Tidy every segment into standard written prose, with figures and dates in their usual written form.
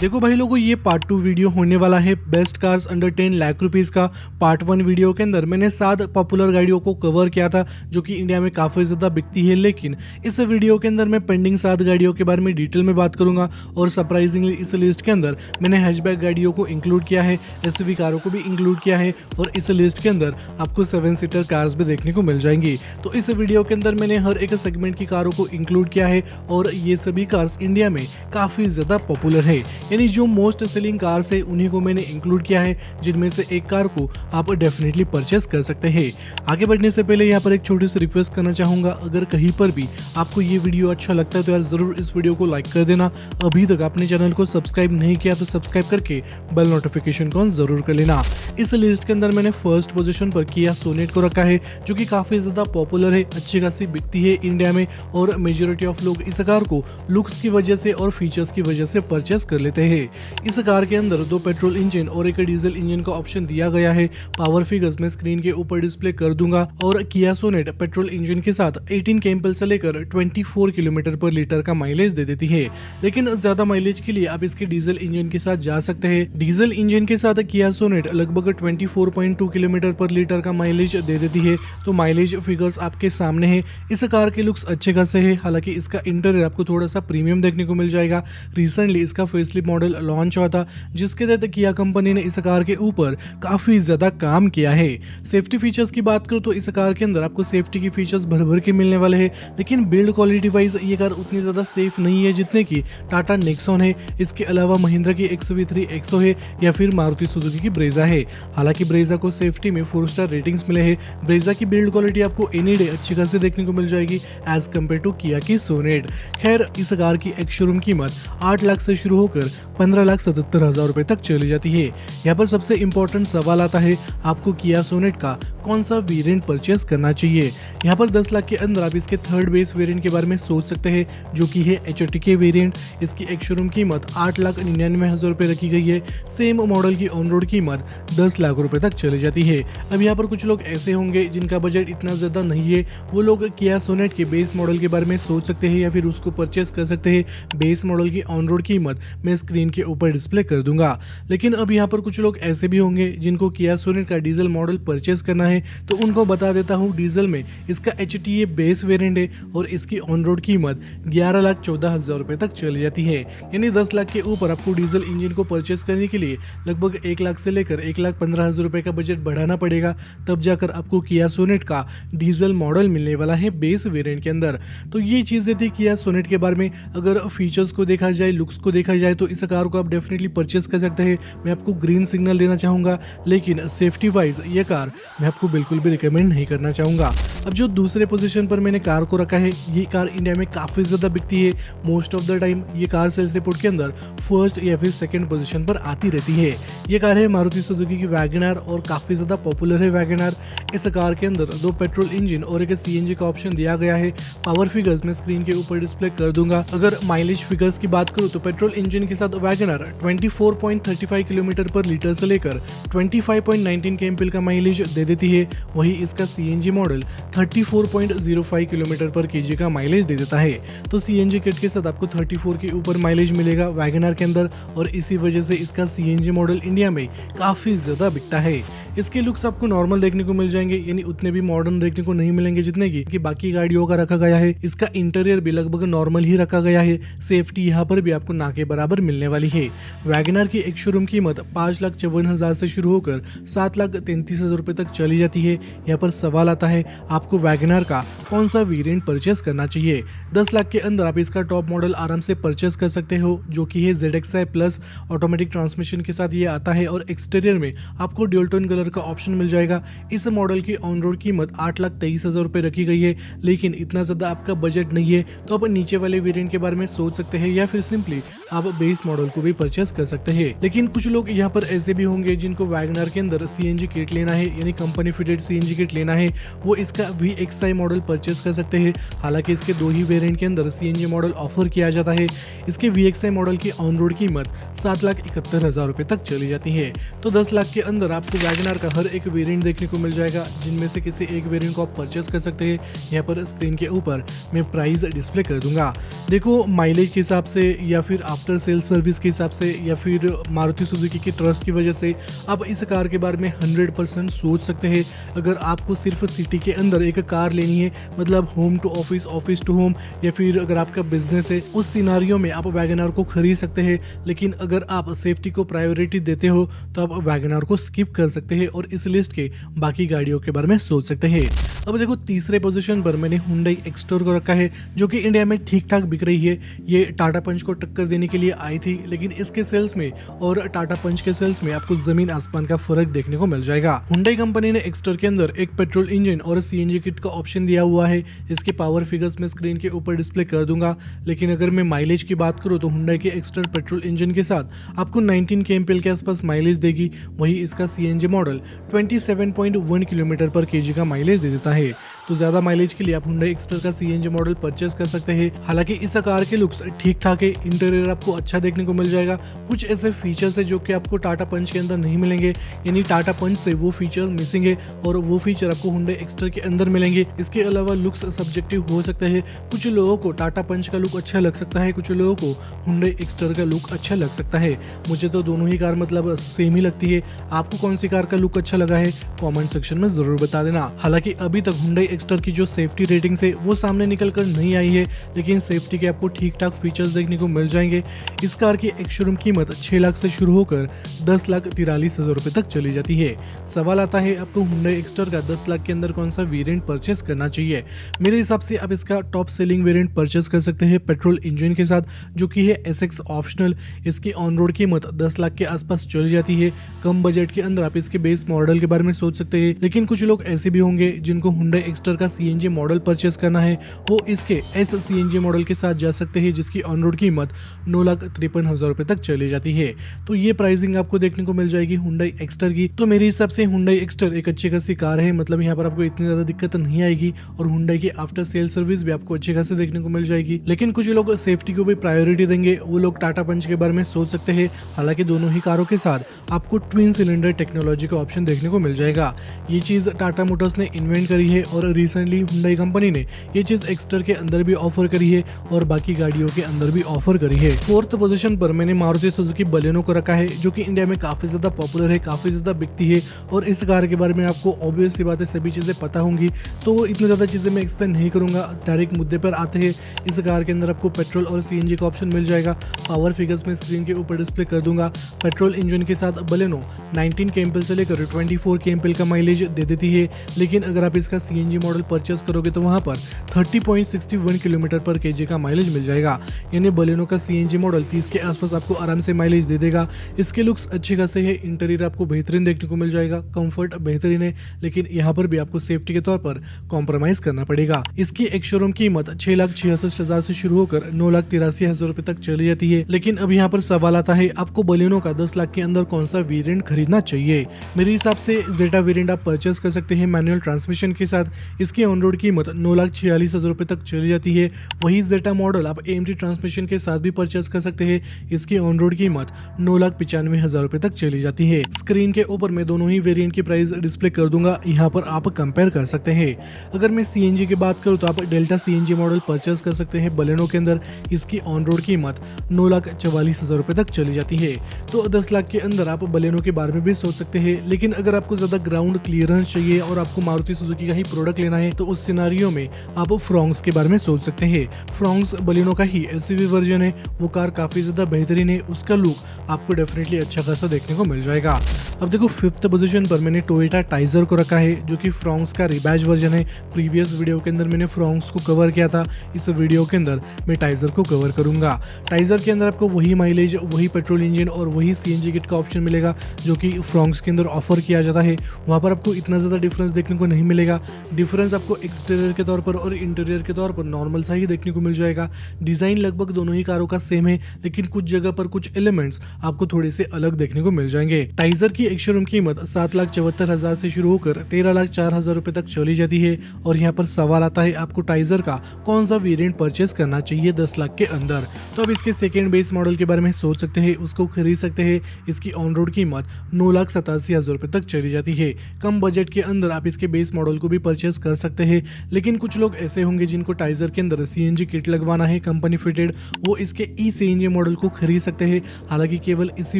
देखो भाई लोगों, ये पार्ट 2 वीडियो होने वाला है best cars under 10 lakh rupees का। पार्ट 1 वीडियो के अंदर मैंने 7 पॉपुलर गाड़ियों को कवर किया था जो कि इंडिया में काफ़ी ज़्यादा बिकती है, लेकिन इस वीडियो के अंदर मैं पेंडिंग 7 गाड़ियों के बारे में डिटेल में बात करूंगा। और सरप्राइजिंगली इस लिस्ट के अंदर मैंने हैचबैक गाड़ियों को इंक्लूड किया है, एसयूवी कारों को भी इंक्लूड किया है, और इस लिस्ट के अंदर आपको 7 सीटर कार्स भी देखने को मिल जाएंगी। तो इस वीडियो के अंदर मैंने हर एक सेगमेंट की कारों को इंक्लूड किया है और ये सभी कार्स इंडिया में काफ़ी ज़्यादा पॉपुलर है, यानी जो मोस्ट सेलिंग कार्स है उन्हीं को मैंने इंक्लूड किया है, जिनमें से एक कार को आप डेफिनेटली परचेस कर सकते हैं। आगे बढ़ने से पहले यहाँ पर एक छोटी सी रिक्वेस्ट करना चाहूंगा, अगर कहीं पर भी आपको ये वीडियो अच्छा लगता है तो यार जरूर इस वीडियो को लाइक कर देना। अभी तक आपने चैनल को सब्सक्राइब नहीं किया तो सब्सक्राइब करके बेल नोटिफिकेशन को जरूर कर लेना। इस लिस्ट के अंदर मैंने फर्स्ट पोजीशन पर किया सोनेट को रखा है, जो कि काफी ज्यादा पॉपुलर है, अच्छी खासी बिकती है इंडिया में, और मेजोरिटी ऑफ लोग इस कार को लुक्स की वजह से और फीचर्स की वजह से परचेस कर लेते हैं। इस कार के अंदर 2 पेट्रोल इंजन और एक डीजल इंजन का ऑप्शन दिया गया है। पावर फिगर्स मैं स्क्रीन के ऊपर डिस्प्ले कर दूंगा। और किया सोनेट पेट्रोल इंजन के साथ 18 केम्पल से लेकर 24 किलोमीटर पर लीटर का माइलेज दे देती है, लेकिन ज्यादा माइलेज के लिए आप इसके डीजल इंजन के साथ जा सकते हैं। डीजल इंजन के साथ किया सोनेट लगभग 24.2 किलोमीटर पर लीटर का माइलेज दे देती है। तो माइलेज फिगर्स आपके सामने है। इस कार के लुक्स अच्छे खासे है, हालांकि इसका इंटीरियर आपको थोड़ा सा प्रीमियम देखने को मिल जाएगा। रिसेंटली इसका फेसलिफ्ट मॉडल लॉन्च हुआ था, जिसके तहत किया कंपनी ने इस कार के ऊपर काफी ज्यादा काम किया है। सेफ्टी फीचर्स की बात करूं तो इस कार के अंदर आपको सेफ्टी के फीचर्स भर भर के मिलने वाले हैं, लेकिन बिल्ड क्वालिटी वाइज ये कार उतनी ज्यादा सेफ नहीं है जितने की टाटा नेक्सॉन है, इसके अलावा महिंद्रा की XV3 एक्सो है, या फिर मारुति सुजुकी की ब्रेजा है। हालांकि ब्रेजा को सेफ्टी में 4 स्टार रेटिंग्स मिले हैं। ब्रेजा की बिल्ड क्वालिटी आपको एनी डे अच्छी खासी देखने को मिल जाएगी एज कम्पेयर टू किया की सोनेट। खैर, इस कार की एक शोरूम कीमत 8 लाख से शुरू होकर 15,77,000 रुपए तक चली जाती है। यहाँ पर सबसे इंपॉर्टेंट सवाल आता है, आपको किया सोनेट का कौन सा वेरिएंट परचेस करना चाहिए। यहाँ पर 10 लाख के अंदर आप इसके थर्ड बेस वेरिएंट के बारे में सोच सकते हैं, जो कि है HRT वेरिएंट। इसकी एक शोरूम कीमत 8,99,000 रुपए रखी गई है। सेम मॉडल की ऑन रोड कीमत 10 लाख रुपए तक चली जाती है। अब यहाँ पर कुछ लोग ऐसे होंगे जिनका बजट इतना ज्यादा नहीं है, वो लोग किया सोनेट के बेस मॉडल के बारे में सोच सकते हैं या फिर उसको परचेस कर सकते हैं। बेस मॉडल की ऑन रोड कीमत मैं स्क्रीन के ऊपर डिस्प्ले कर दूंगा। लेकिन अब यहाँ पर कुछ लोग ऐसे भी होंगे जिनको किया सोनेट का डीजल मॉडल परचेस करना है, तो उनको बता देता हूँ डीजल में इसका HTA बेस वेरिएंट है और इसकी ऑन रोड कीमत 11,14,000 रुपए तक चली जाती है। यानी 10 लाख के ऊपर आपको डीजल इंजन को परचेस करने के लिए लगभग 1 लाख से लेकर 1,15,000 रुपए का बजट बढ़ाना पड़ेगा, तब जाकर आपको किया सोनेट का डीजल मॉडल मिलने वाला है बेस वेरिएंट के अंदर। तो ये चीजें थी किया सोनेट के बारे में। अगर फीचर्स को देखा जाए, लुक्स को देखा जाए, तो इस कार को आप डेफिनेटली परचेस कर सकते हैं। मैं आपको ग्रीन सिग्नल देना चाहूंगा, लेकिन सेफ्टी वाइज ये कार मैं आपको बिल्कुल भी रिकमेंड नहीं करना चाहूंगा। अब जो दूसरे पोजीशन पर मैंने कार को रखा है, ये कार इंडिया में काफी ज्यादा बिकती है। मोस्ट ऑफ द टाइम ये कार सेल्स रिपोर्ट के अंदर फर्स्ट या फिर सेकंड पोजीशन पर आती रहती है। ये कार है मारुति सुजुकी की वैगनआर और काफी ज्यादा पॉपुलर है वैगनआर। इस कार के अंदर 2 पेट्रोल इंजन और एक CNG का ऑप्शन दिया गया है। पावर फिगर्स मैं स्क्रीन के ऊपर डिस्प्ले कर दूंगा। अगर माइलेज फिगर्स की बात करूं तो पेट्रोल इंजन के साथ वैगनआर 24.35 किलोमीटर पर लीटर से लेकर 25.19 kmpl का माइलेज दे देती है। वही इसका CNG मॉडल 34.05 किलोमीटर पर kg का माइलेज दे देता है। तो CNG किट के साथ आपको 34 के ऊपर माइलेज मिलेगा वैगनआर के अंदर, और इसी वजह से इसका CNG मॉडल इंडिया में काफी ज्यादा बिकता है। इसके लुक्स आपको नॉर्मल देखने को मिल जाएंगे, यानी उतने भी मॉडर्न देखने को नहीं मिलेंगे जितने की बाकी गाड़ियों का रखा गया है। इसका इंटीरियर भी लगभग नॉर्मल ही रखा गया है। सेफ्टी यहाँ पर भी आपको ना के बराबर मिलने वाली है। वैगनआर की एक शोरूम कीमत 5,54,000 से शुरू होकर 7,33,000 रुपए तक चली जाती है। यहाँ पर सवाल आता है, आपको वैगनआर का कौन सा वेरिएंट परचेस करना चाहिए। 10 लाख के अंदर आप इसका टॉप मॉडल आराम से परचेस कर सकते हो, जो कि है ZXi प्लस ऑटोमेटिक ट्रांसमिशन के साथ ये आता है, और एक्सटीरियर में आपको ड्यूल टोन कलर का ऑप्शन मिल जाएगा। इस मॉडल की ऑन रोड कीमत 8,23,000 रुपए रखी गई है, लेकिन इतना ज्यादा आपका बजट नहीं है, तो आप नीचे वाले वेरिएंट के बारे में सोच सकते हैं, या फिर सिंपली आप बेस मॉडल को भी परचेस कर सकते हैं। लेकिन कुछ लोग यहाँ पर ऐसे भी होंगे जिनको वैगनआर के अंदर CNG किट लेना है, यानी कंपनी फिटेड CNG किट लेना है, वो इसका VXi मॉडल परचेस कर सकते हैं। हालांकि इसके 2 ही वेरिएंट के अंदर CNG मॉडल ऑफर किया जाता है। इसके VXi मॉडल की ऑन रोड कीमत 7,71,000 रुपए तक चली जाती है। तो 10 लाख के अंदर आपको वैगनआर का हर एक वेरिएंट देखने को मिल जाएगा, जिनमें से किसी एक वेरिएंट को आप परचेस कर सकते हैं। यहाँ पर स्क्रीन के ऊपर मैं प्राइस डिस्प्ले कर दूंगा। देखो, माइलेज के हिसाब से या फिर आफ्टर सेल्स सर्विस के हिसाब से या फिर मारुति सुजुकी के ट्रस्ट की वजह से आप इस कार के बारे में 100% सोच सकते हैं। अगर आपको सिर्फ सिटी के अंदर एक कार लेनी है, मतलब home to office, office to home, या फिर अगर आपका बिजनेस है, उस सिनारियो में आप वैगनआर को खरीद सकते हैं। लेकिन अगर आप सेफ्टी को प्रायोरिटी देते हो तो आप वैगनआर को स्किप कर सकते हैं और इस लिस्ट के बाकी गाड़ियों के बारे में सोच सकते हैं। अब देखो तीसरे पोजीशन पर मैंने हुंडई एक्सटोर को रखा है, जो कि इंडिया में ठीक ठाक बिक रही है। ये टाटा पंच को टक्कर देने के लिए आई थी, लेकिन इसके सेल्स में और टाटा पंच के सेल्स में आपको जमीन आसमान का फर्क देखने को मिल जाएगा। हुंडई कंपनी ने एक्सटोर के अंदर एक पेट्रोल इंजन और सीएनजी किट का ऑप्शन दिया हुआ है। इसके पावर फिगर्स मैं स्क्रीन के ऊपर डिस्प्ले कर दूंगा, लेकिन अगर मैं माइलेज की बात करूं तो हुंडई के एक्सटोर पेट्रोल इंजन के साथ आपको 19 kmpl के आसपास माइलेज देगी। वही इसका सीएनजी मॉडल 27.1 किलोमीटर पर केजी का माइलेज दे देता है। तो ज्यादा माइलेज के लिए आप हुंडई एक्सटर का सीएनजी मॉडल परचेस कर सकते हैं। हालांकि इस कार के लुक्स ठीक ठाक है, इंटीरियर आपको अच्छा देखने को मिल जाएगा। कुछ ऐसे फीचर्स है जो कि आपको टाटा पंच के अंदर नहीं मिलेंगे, यानी टाटा पंच से वो फीचर मिसिंग है और वो फीचर आपको हुंडई एक्सटर के अंदर मिलेंगे। इसके अलावा लुक्स सब्जेक्टिव हो सकते हैं। कुछ लोगों को टाटा पंच का लुक अच्छा लग सकता है, कुछ लोगों को हुंडई एक्सटर का लुक अच्छा लग सकता है। मुझे तो दोनों ही कार मतलब सेम ही लगती है। आपको कौन सी कार का लुक अच्छा लगा है कमेंट सेक्शन में जरूर बता देना। हालांकि अभी तक हुंडई एक्सटर की जो सेफ्टी रेटिंग है वो सामने निकल कर नहीं आई है, लेकिन सेफ्टी के आपको ठीक ठाक फीचर्स देखने को मिल जाएंगे। इस कार की एक शोरूम कीमत 6 लाख से शुरू होकर 10,43,000 रुपए तक चली जाती है। सवाल आता है आपको हुंडई एक्सटर का 10 लाख के अंदर कौन सा वेरिएंट परचेस करना चाहिए। मेरे हिसाब से आप इसका टॉप सेलिंग वेरिएंट परचेस कर सकते हैं पेट्रोल इंजन के साथ, जो कि है एसएक्स ऑप्शनल। इसकी ऑन रोड कीमत 10 लाख के आसपास चली जाती है। कम बजट के अंदर आप इसके बेस मॉडल के बारे में सोच सकते हैं, लेकिन कुछ लोग ऐसे भी होंगे जिनको हुंडई एक्सटर का सीएनजी मॉडल परचेस करना है। वो इसके एस सीएनजी मॉडल के साथ जा सकते हैं, जिसकी ऑन रोड कीमत 9,53,000 रुपए तक चली जाती है। तो ये प्राइसिंग आपको देखने को मिल जाएगी हुंडई एक्सटर की। तो मेरे हिसाब से हुंडई एक्सटर एक अच्छी खासी कार है, मतलब यहाँ पर आपको इतनी ज्यादा दिक्कत नहीं आएगी और हुंडई की आफ्टर सेल सर्विस भी आपको अच्छी खासी देखने को मिल जाएगी। लेकिन कुछ लोग सेफ्टी को भी प्रायोरिटी देंगे, वो लोग टाटा पंच के बारे में सोच सकते हैं। हालांकि दोनों ही कारों के साथ आपको ट्विन सिलेंडर टेक्नोलॉजी का ऑप्शन देखने को मिल जाएगा। ये चीज टाटा मोटर्स ने इन्वेंट करी है और रिसेंटली हुंडई कंपनी ने ये चीज एक्सटर के अंदर भी ऑफर करी है और बाकी गाड़ियों के अंदर भी ऑफर करी है। फोर्थ पोजीशन पर मैंने मारुति सुजुकी बलेनो को रखा है, जो कि इंडिया में काफी ज्यादा पॉपुलर है, काफी ज्यादा बिकती है। और इस कार के बारे में आपको ऑब्वियस सी बात है सभी चीजें पता होंगी, तो इतनी ज्यादा चीजें मैं एक्सप्लेन नहीं करूंगा। डायरेक्ट मुद्दे पर आते हैं। इस कार के अंदर आपको पेट्रोल और सीएनजी का ऑप्शन मिल जाएगा। पावर फिगर्स में स्क्रीन के ऊपर डिस्प्ले कर दूंगा। पेट्रोल इंजन के साथ बलेनो 19 kmpl से लेकर 24 kmpl का माइलेज दे देती है, लेकिन अगर आप इसका सीएनजी मॉडल परचेस करोगे तो वहां पर 30.61 किलोमीटर पर केजी का माइलेज मिल जाएगा। यानी बलेनो का सीएनजी मॉडल 30 के आसपास आपको आराम से माइलेज दे देगा। इसके लुक्स अच्छे खासे है, इंटीरियर आपको बेहतरीन देखने को मिल जाएगा, कंफर्ट बेहतरीन है, लेकिन यहाँ पर भी आपको सेफ्टी के तौर पर कॉम्प्रोमाइज करना पड़ेगा। इसकी एक शोरूम कीमत 6,66,000 से शुरू होकर 9,83,000 रुपए तक चली जाती है। लेकिन अब यहाँ पर सवाल आता है आपको बलेनो का 10 लाख के अंदर कौन सा वेरिएंट खरीदना चाहिए। मेरे हिसाब से जेटा वेरिएंट आप परचेस कर सकते हैं मैनुअल ट्रांसमिशन के साथ। इसकी ऑन रोड कीमत 9,46,000 रुपए तक चली जाती है। वही जेटा मॉडल आप एएमटी ट्रांसमिशन के साथ भी परचेस कर सकते हैं। इसकी ऑन रोड कीमत 9,95,000 रुपए तक चली जाती है। स्क्रीन के ऊपर मैं दोनों ही वेरिएंट की प्राइस डिस्प्ले कर दूंगा, यहाँ पर आप कंपेयर कर सकते हैं। अगर मैं सीएनजी की बात करूँ तो आप डेल्टा सीएनजी मॉडल परचेस कर सकते हैं बलेनो के अंदर। इसकी ऑन रोड कीमत 9,44,000 रुपए तक चली जाती है। तो 10 लाख के अंदर आप बलेनो के बारे में भी सोच सकते हैं। लेकिन अगर आपको ज्यादा ग्राउंड क्लियरेंस चाहिए और आपको मारुति सुजुकी का ही प्रोडक्ट लेना है तो उस सिनारियो में आप फ्रॉन्क्स के बारे में सोच सकते हैं। फ्रॉन्क्स बलेनो का ही एसयूवी वर्जन है। वो कार काफी ज्यादा बेहतरीन है, उसका लुक आपको डेफिनेटली अच्छा खासा देखने को मिल जाएगा। अब देखो फिफ्थ पोजीशन पर मैंने टोयोटा टाइजर को रखा है, जो कि फ्रॉन्क्स का रिबैज वर्जन है। प्रीवियस वीडियो के अंदर मैंने फ्रॉन्क्स को कवर किया था, इस वीडियो के अंदर मैं टाइजर को कवर करूंगा। टाइजर के अंदर आपको वही माइलेज, वही पेट्रोल इंजन और वही सीएनजी किट का ऑप्शन मिलेगा जो कि फ्रॉन्क्स के अंदर ऑफर किया जाता है। वहाँ पर आपको इतना ज़्यादा डिफरेंस देखने को नहीं मिलेगा। डिफरेंस आपको एक्सटीरियर के तौर पर और इंटीरियर के तौर पर नॉर्मल सा ही देखने को मिल जाएगा। डिज़ाइन लगभग दोनों ही कारों का सेम है, लेकिन कुछ जगह पर कुछ एलिमेंट्स आपको थोड़े से अलग देखने को मिल जाएंगे। टाइजर की एक शोरूम कीमत 7,74,000 से शुरू होकर 13,04,000 रुपए तक चली जाती है। और यहाँ पर सवाल आता है आपको टाइजर का कौन सा वेरिएंट परचेस करना चाहिए 10 लाख के अंदर। तो अब इसके सेकेंड बेस मॉडल के बारे में सोच सकते हैं, उसको खरीद सकते हैं। इसकी ऑन रोड कीमत 9,87,000 रुपए तक चली जाती है। कम बजट के अंदर आप इसके बेस मॉडल को भी परचेस कर सकते हैं। लेकिन कुछ लोग ऐसे होंगे जिनको टाइजर के अंदर सीएनजी किट लगवाना है कंपनी फिटेड, वो इसके ई सीएनजी मॉडल को खरीद सकते हैं। हालांकि केवल इसी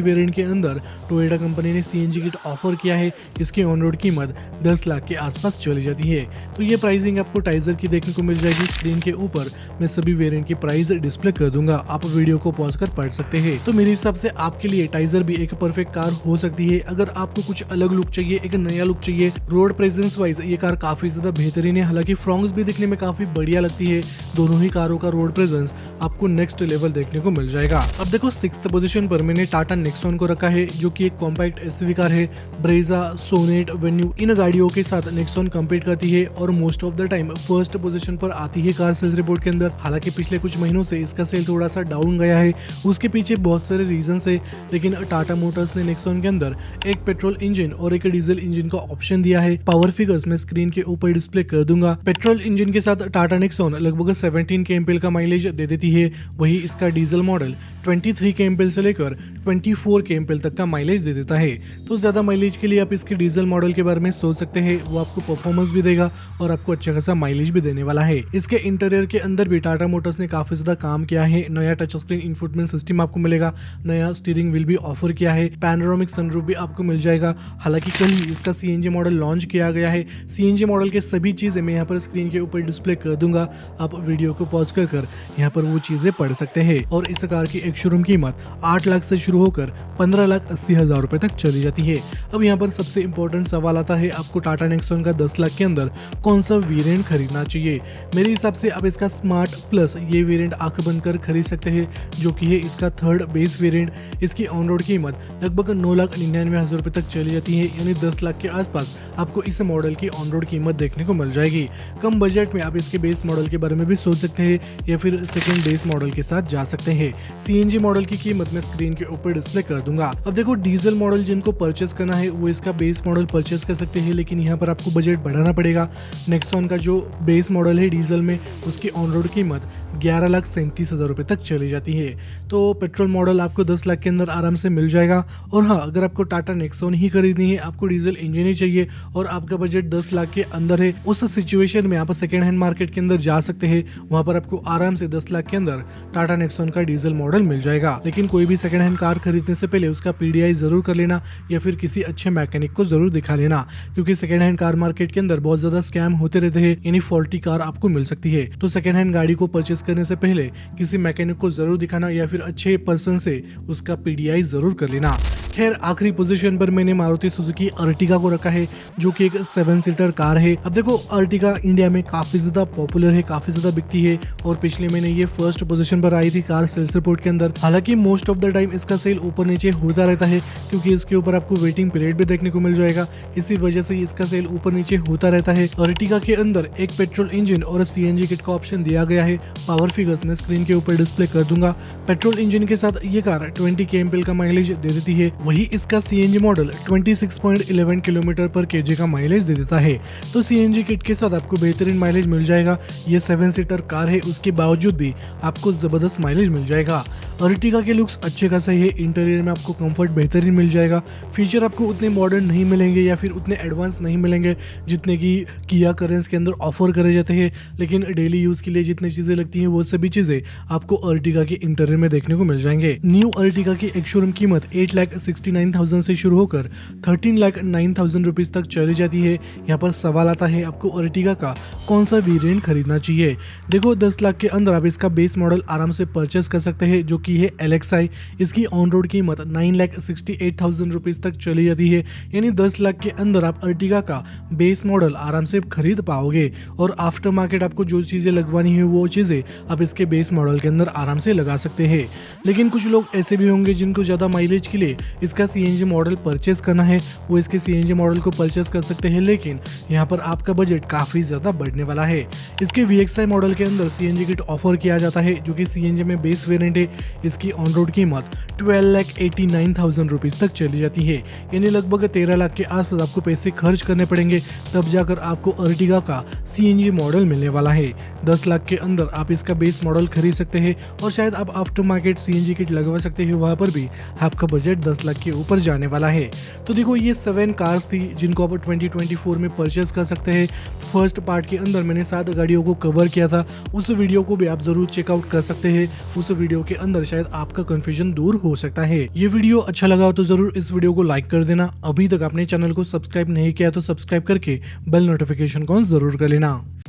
वेरिएंट के अंदर टोयोटा कंपनी ने सीएनजी किट ऑफर किया है। इसकी ऑन रोड कीमत 10 लाख के आसपास चली जाती है। तो ये प्राइसिंग आपको टाइजर की देखने को मिल जाएगी। स्क्रीन के ऊपर मैं सभी वेरिएंट की प्राइस डिस्प्ले कर दूंगा, आप वीडियो को पॉज कर पढ़ सकते हैं। तो मेरे हिसाब से आपके लिए टाइजर भी एक परफेक्ट कार हो सकती है। अगर आपको कुछ अलग लुक चाहिए, एक नया लुक चाहिए, रोड प्रेजेंस वाइज ये कार काफी ज्यादा बेहतरीन है। हालांकि फ्रॉन्क्स भी दिखने में काफी बढ़िया लगती है। दोनों ही कारों का रोड प्रेजेंस आपको नेक्स्ट लेवल देखने को मिल जाएगा। अब देखो 6th पोजीशन पर मैंने टाटा नेक्सॉन को रखा है, जो कि एक कॉम्पैक्ट एसयूवी कार है। ब्रेजा, सोनेट, वेन्यू इन गाड़ियों के साथ नेक्सॉन कम्पीट करती है और most of the time first position पर आती है कार सेल्स रिपोर्ट के अंदर। हालांकि पिछले कुछ महीनों से इसका सेल थोड़ा सा डाउन गया है, उसके पीछे बहुत सारे रीजन है। लेकिन टाटा मोटर्स ने नेक्सॉन के अंदर एक पेट्रोल इंजन और एक डीजल इंजन का ऑप्शन दिया है। पावर फिगर्स मैं स्क्रीन के ऊपर डिस्प्ले कर दूंगा। पेट्रोल इंजन के साथ टाटा नेक्सॉन लगभग 17 kmpl का माइलेज दे देती है। वही इसका डीजल मॉडल 23 kmpl से लेकर 24 kmpl तक का माइलेज दे देता है। तो ज्यादा माइलेज के लिए आप इसके डीजल मॉडल के बारे में सोच सकते हैं। वो आपको परफॉर्मेंस भी देगा और आपको अच्छा खासा माइलेज भी देने वाला है। इसके इंटीरियर के अंदर भी टाटा मोटर्स ने काफी ज्यादा काम किया है। नया टच स्क्रीन इंफोटेनमेंट सिस्टम आपको मिलेगा, नया स्टीयरिंग व्हील भी ऑफर किया है, पैनोरामिक सनरूफ भी आपको मिल जाएगा। हालांकि कल ही इसका सीएनजी मॉडल लॉन्च किया गया है। सीएनजी मॉडल के सभी चीजें मैं यहाँ पर स्क्रीन के ऊपर डिस्प्ले कर दूंगा, आप वीडियो को पॉज कर यहाँ पर वो चीजें पढ़ सकते हैं। और इस कार की एक शोरूम कीमत 8 लाख से शुरू होकर 15,80,000 रुपए तक चली जाती है। अब यहाँ पर सबसे इंपॉर्टेंट सवाल आता है, आपको टाटा नेक्सॉन का 10 लाख के अंदर कौन सा वेरिएंट खरीदना चाहिए। मेरे हिसाब से आप इसका स्मार्ट प्लस ये वेरिएंट आंख बंद कर खरीद सकते हैं, जो कि है इसका थर्ड बेस वेरिएंट। इसकी ऑन रोड कीमत लगभग 9,99,000 रुपए तक चली जाती है, यानी 10 लाख के आसपास आपको इस मॉडल की ऑन रोड कीमत देखने को मिल जाएगी। कम बजट में आप इसके बेस मॉडल के बारे में भी सोच सकते हैं या फिर सेकंड बेस मॉडल के साथ जा सकते हैं। सीएनजी मॉडल की कीमत मैं स्क्रीन के ऊपर डिस्प्ले कर दूंगा। अब देखो डीजल मॉडल जिनको परचेस करना है वो इसका बेस मॉडल परचेस कर सकते हैं, लेकिन यहाँ पर आपको बजट बढ़ाना पड़ेगा। नेक्सॉन का जो बेस मॉडल है डीजल में, उसकी ऑन रोड कीमत 11,37,000 रुपए तक चली जाती है। तो पेट्रोल मॉडल आपको 10 लाख के अंदर आराम से मिल जाएगा। और हाँ, अगर आपको टाटा नेक्सॉन ही खरीदनी है, आपको डीजल इंजन ही चाहिए और आपका बजट 10 लाख के अंदर है, उस सिचुएशन में आप सेकेंड हैंड मार्केट के अंदर जा सकते हैं। वहां पर आपको आराम से 10 लाख के अंदर टाटा नेक्सॉन का डीजल मॉडल मिल जाएगा। लेकिन कोई भी सेकेंड हैंड कार खरीदने से पहले उसका पीडीआई जरूर कर लेना या फिर किसी अच्छे मैकेनिक को जरूर दिखा लेना, क्योंकि सेकेंड हैंड कार मार्केट के अंदर बहुत ज्यादा स्कैम होते रहते हैं, यानी फॉल्टी कार आपको मिल सकती है। तो सेकेंड हैंड गाड़ी को परचेस करने से पहले किसी मैकेनिक को जरूर दिखाना या फिर अच्छे पर्सन से उसका पीडीआई जरूर कर लेना। खैर आखिरी पोजीशन पर मैंने मारुति सुजुकी अर्टिगा को रखा है, जो कि एक 7 सीटर कार है। अब देखो अर्टिगा इंडिया में काफी ज्यादा पॉपुलर है, काफी ज्यादा बिकती है और पिछले महीने ये फर्स्ट पोजीशन पर आई थी कार सेल्स रिपोर्ट के अंदर। हालांकि मोस्ट ऑफ द टाइम इसका सेल ऊपर नीचे होता रहता है, क्योंकि इसके ऊपर आपको वेटिंग पीरियड भी देखने को मिल जाएगा। इसी वजह से इसका सेल ऊपर नीचे होता रहता है। अर्टिगा के अंदर एक पेट्रोल इंजन और सीएनजी किट का ऑप्शन दिया गया है। पावर फिगर्स में स्क्रीन के ऊपर डिस्प्ले कर दूंगा। पेट्रोल इंजन के साथ ये कार 20 kmpl का माइलेज दे देती है। वही इसका सीएनजी मॉडल 26.11 किलोमीटर पर केजी का माइलेज दे देता है। तो सीएनजी किट के साथ आपको बेहतरीन माइलेज मिल जाएगा। ये 7 सीटर कार है, उसके बावजूद भी आपको जबरदस्त माइलेज मिल जाएगा। अर्टिगा के लुक्स अच्छे खासा है, इंटीरियर में आपको कंफर्ट बेहतरीन मिल जाएगा। फीचर आपको उतने मॉडर्न नहीं मिलेंगे या फिर उतने एडवांस नहीं मिलेंगे जितने की किया करेंस के अंदर ऑफर करे जाते हैं, लेकिन डेली यूज के लिए जितनी चीजें लगती हैं वो सभी चीजें आपको अर्टिगा के इंटीरियर में देखने को मिल जाएंगे। न्यू अर्टिगा की एक शोरूम कीमत 8,69,000 से शुरू होकर 13,09,000 रुपीज तक चली जाती है। यहाँ पर सवाल आता है आपको अर्टिगा का कौन सा वेरिएंट खरीदना चाहिए। देखो 10 लाख के अंदर आप इसका बेस मॉडल आराम से परचेस कर सकते हैं, जो कि है LXi। इसकी ऑन रोड कीमत 9,68,000 रुपीज तक चली जाती है, यानी 10 लाख के अंदर आप अर्टिगा का बेस मॉडल आराम से खरीद पाओगे। और आफ्टर मार्केट आपको जो चीजें लगवानी है वो चीजें आप इसके बेस मॉडल के अंदर आराम से लगा सकते हैं। लेकिन कुछ लोग ऐसे भी होंगे जिनको ज्यादा माइलेज के लिए इसका सीएनजी मॉडल परचेस करना है, वो इसके सीएनजी मॉडल को परचेस कर सकते हैं। लेकिन यहाँ पर आपका बजट काफी ज्यादा बढ़ने वाला है। इसके VXi मॉडल के अंदर सीएनजी किट ऑफर किया जाता है, जो कि सीएनजी में बेस वेरिएंट है। इसकी ऑन रोड कीमत 12,89,000 रुपीज तक चली जाती है, यानी लगभग 13 लाख के आसपास आपको पैसे खर्च करने पड़ेंगे, तब जाकर आपको अर्टिगा का सीएनजी मॉडल मिलने वाला है। 10 लाख के अंदर आप इसका बेस मॉडल खरीद सकते हैं और शायद आप आफ्टर मार्केट सीएनजी किट लगवा सकते हैं, वहां पर भी आपका बजट 10 लाख लाख के ऊपर जाने वाला है। तो देखो ये 7 कार्स थी जिनको आप 2024 में परचेज कर सकते हैं। फर्स्ट पार्ट के अंदर मैंने 7 गाड़ियों को कवर किया था, उस वीडियो को भी आप जरूर चेकआउट कर सकते हैं। उस वीडियो के अंदर शायद आपका कंफ्यूजन दूर हो सकता है। ये वीडियो अच्छा लगा हो तो जरूर इस वीडियो को लाइक कर देना। अभी तक आपने चैनल को सब्सक्राइब नहीं किया तो सब्सक्राइब करके बेल नोटिफिकेशन को जरूर कर लेना।